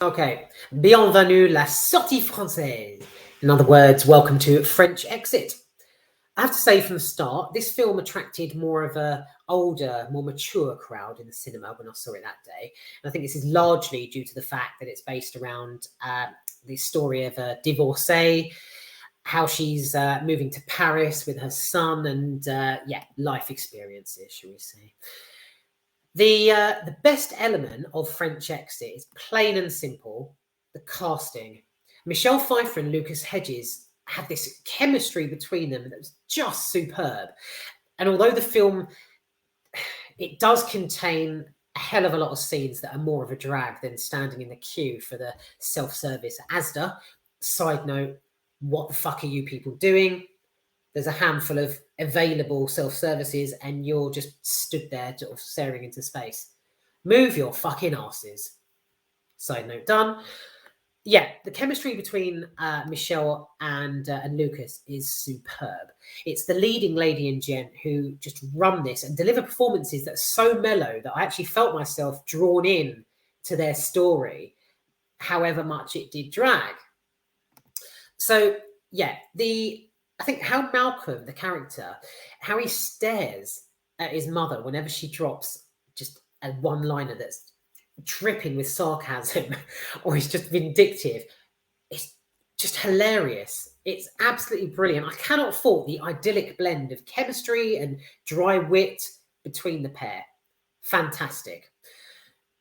Okay, bienvenue la sortie française. In other words, welcome to French Exit. I have to say from the start, this film attracted more of a older, more mature crowd in the cinema when I saw it that day. And I think this is largely due to the fact that it's based around the story of a divorcee, how she's moving to Paris with her son, and life experiences, shall we say. The best element of French Exit is plain and simple, the casting. Michelle Pfeiffer and Lucas Hedges had this chemistry between them that was just superb. And although the film, it does contain a hell of a lot of scenes that are more of a drag than standing in the queue for the self-service Asda. Side note, what the fuck are you people doing? There's a handful of available self-services and you're just stood there sort of staring into space. Move your fucking asses. Side note done. Yeah, the chemistry between Michelle and Lucas is superb. It's the leading lady and gent who just run this and deliver performances that are so mellow that I actually felt myself drawn in to their story, however much it did drag. So yeah, I think how Malcolm, the character, how he stares at his mother whenever she drops just a one-liner that's dripping with sarcasm or is just vindictive, it's just hilarious. It's absolutely brilliant. I cannot fault the idyllic blend of chemistry and dry wit between the pair. Fantastic.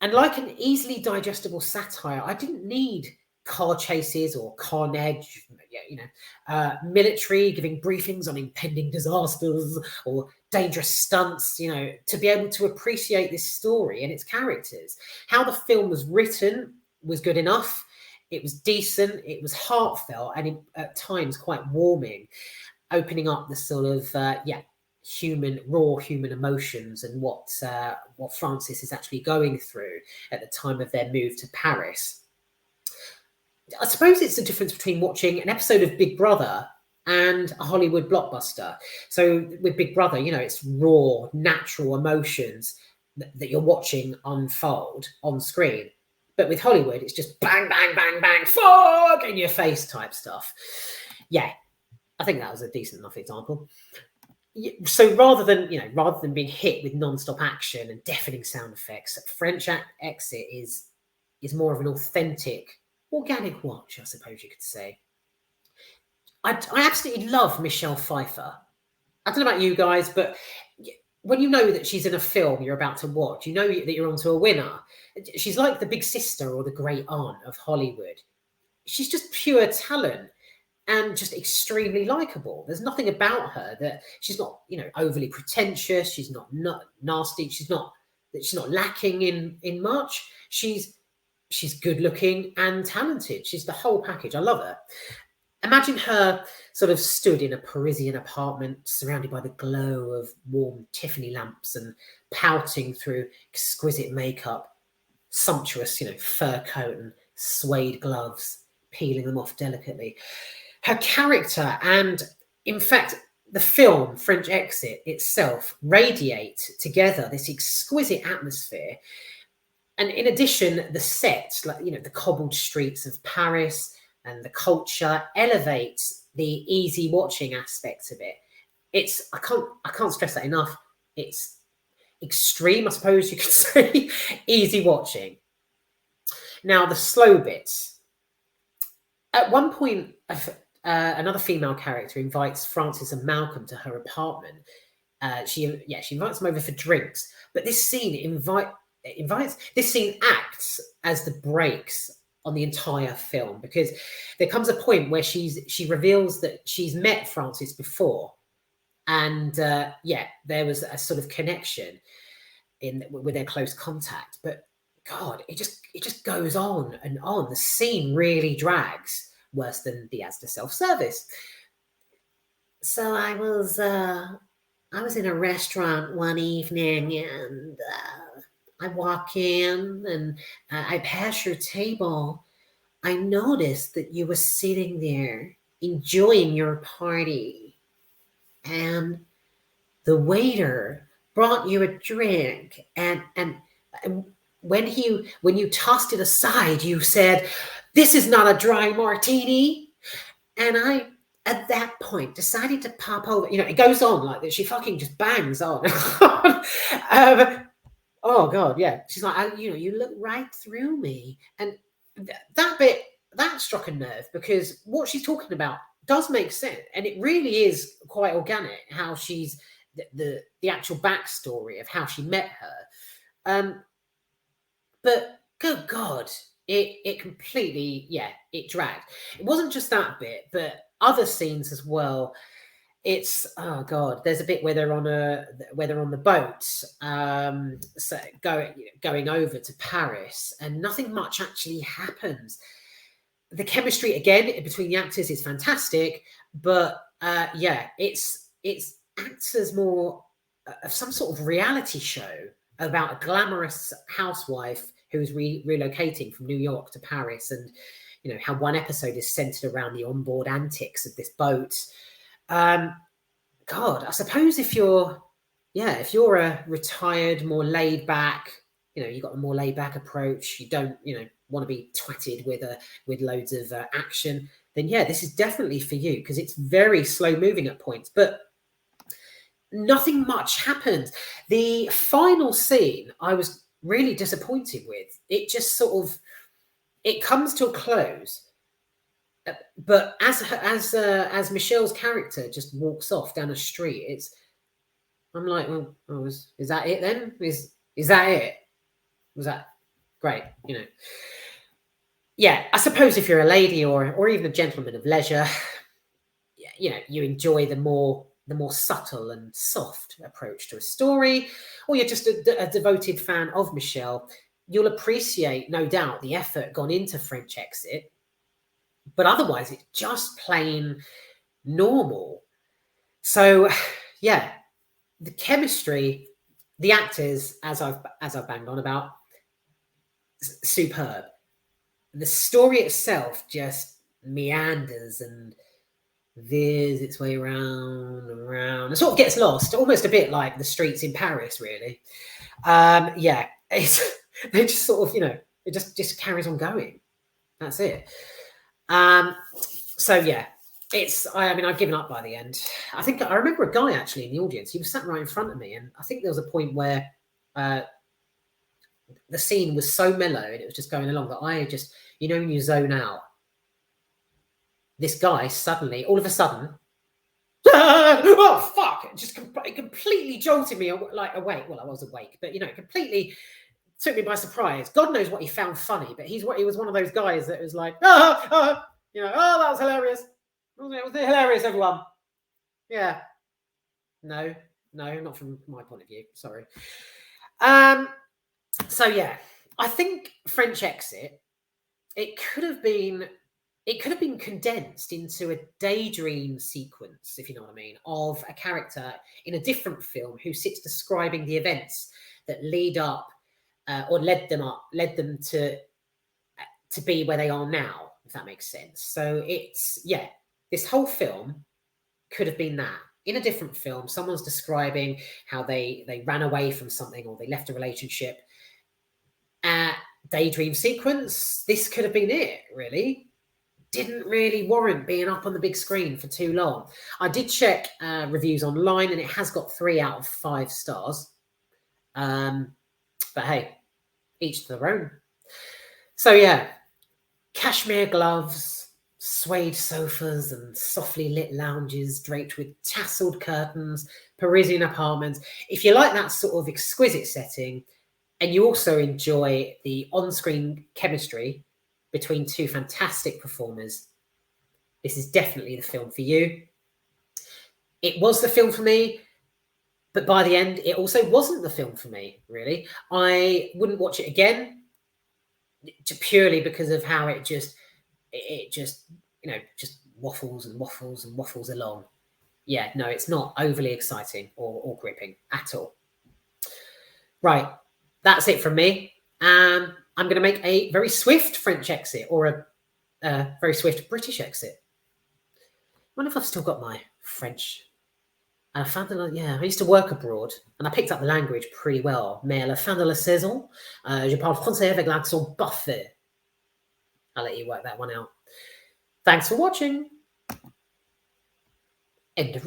And like an easily digestible satire, I didn't need car chases or carnage, military giving briefings on impending disasters or dangerous stunts, to be able to appreciate this story and its characters. How the film was written was good enough. It was decent, it was heartfelt, and at times quite warming, opening up the sort of, raw human emotions and what Francis is actually going through at the time of their move to Paris. I suppose it's the difference between watching an episode of Big Brother and a Hollywood blockbuster. So with Big Brother, it's raw, natural emotions that you're watching unfold on screen. But with Hollywood, it's just bang, bang, bang, bang, fuck in your face type stuff. Yeah, I think that was a decent enough example. So rather than being hit with non-stop action and deafening sound effects, French Exit is more of an authentic, organic watch, I suppose you could say. I absolutely love Michelle Pfeiffer. I don't know about you guys, but when you know that she's in a film you're about to watch, you know that you're onto a winner. She's like the big sister or the great aunt of Hollywood. She's just pure talent and just extremely likable. There's nothing about her that she's not, overly pretentious. She's not nasty. She's not lacking in much. She's good looking and talented. She's the whole package. I love her. Imagine her sort of stood in a Parisian apartment surrounded by the glow of warm Tiffany lamps and pouting through exquisite makeup, sumptuous, fur coat and suede gloves, peeling them off delicately. Her character and, in fact, the film French Exit itself radiate together this exquisite atmosphere. And in addition, the set, the cobbled streets of Paris and the culture elevates the easy watching aspect of it. I can't stress that enough. It's extreme, I suppose you could say, easy watching. Now, the slow bits. At one point, another female character invites Francis and Malcolm to her apartment. She invites them over for drinks, but this scene this scene acts as the brakes on the entire film, because there comes a point where she reveals that she's met Francis before, and there was a sort of connection with their close contact. But God, it just goes on and on. The scene really drags, worse than the Asda self-service. So I was in a restaurant one evening and I walk in and I pass your table. I noticed that you were sitting there enjoying your party, and the waiter brought you a drink, and when you tossed it aside, you said, "This is not a dry martini," and I. At that point, decided to pop over. You know, it goes on like this. She fucking just bangs on. Oh God, yeah. She's like, you look right through me, and that bit that struck a nerve because what she's talking about does make sense, and it really is quite organic. How she's the actual backstory of how she met her, but good God, it completely it dragged. It wasn't just that bit, but other scenes as well. It's oh God, there's a bit where they're on the boat, so going over to Paris, and nothing much actually happens. The chemistry again between the actors is fantastic, but it's acts as more of some sort of reality show about a glamorous housewife who is relocating from New York to Paris, and how one episode is centered around the onboard antics of this boat. God, I suppose if you're a retired, more laid back, you've got a more laid back approach, you don't, want to be twatted with loads of action, then this is definitely for you, because it's very slow moving at points, but nothing much happens. The final scene, I was really disappointed with. It just it comes to a close. But as Michelle's character just walks off down a street, I'm like, well, is that it then? Is that it? Was that great? Yeah, I suppose if you're a lady or even a gentleman of leisure, you enjoy the more subtle and soft approach to a story, or you're just a devoted fan of Michelle, you'll appreciate, no doubt, the effort gone into French Exit. But otherwise, it's just plain normal. So, yeah, the chemistry, the actors, as I've banged on about, superb. The story itself just meanders and veers its way round and round. It sort of gets lost, almost a bit like the streets in Paris, really. It's they just sort of, it just carries on going. That's it. So yeah, I've given up by the end. I think I remember a guy actually in the audience. He was sat right in front of me, and I think there was a point where the scene was so mellow and it was just going along that I just, when you zone out, this guy suddenly, all of a sudden, oh fuck! It just completely jolted me awake. Well, I was awake, but it completely took me by surprise. God knows what he found funny, but he was one of those guys that was like, oh, that was hilarious. It was hilarious, everyone. Yeah. No, not from my point of view. Sorry. So yeah, I think French Exit, it could have been condensed into a daydream sequence, if you know what I mean, of a character in a different film who sits describing the events that lead up or led them to be where they are now, if that makes sense. So this whole film could have been that. In a different film, someone's describing how they ran away from something or they left a relationship. Daydream sequence, this could have been it, really. Didn't really warrant being up on the big screen for too long. I did check reviews online, and it has got 3 out of 5 stars. But hey, each to their own. So yeah, cashmere gloves, suede sofas, and softly lit lounges draped with tasseled curtains, Parisian apartments. If you like that sort of exquisite setting, and you also enjoy the on-screen chemistry between 2 fantastic performers, this is definitely the film for you. It was the film for me, but by the end, it also wasn't the film for me, really. I wouldn't watch it again, purely because of how it just waffles and waffles and waffles along. Yeah, no, it's not overly exciting or gripping at all. Right, that's it from me. I'm going to make a very swift French exit, or a very swift British exit. I wonder if I've still got my French À la fin de la yeah, I used to work abroad and I picked up the language pretty well. Mais à la fin de la saison, je parle français avec l'accent parfait. I'll let you work that one out. Thanks for watching. End of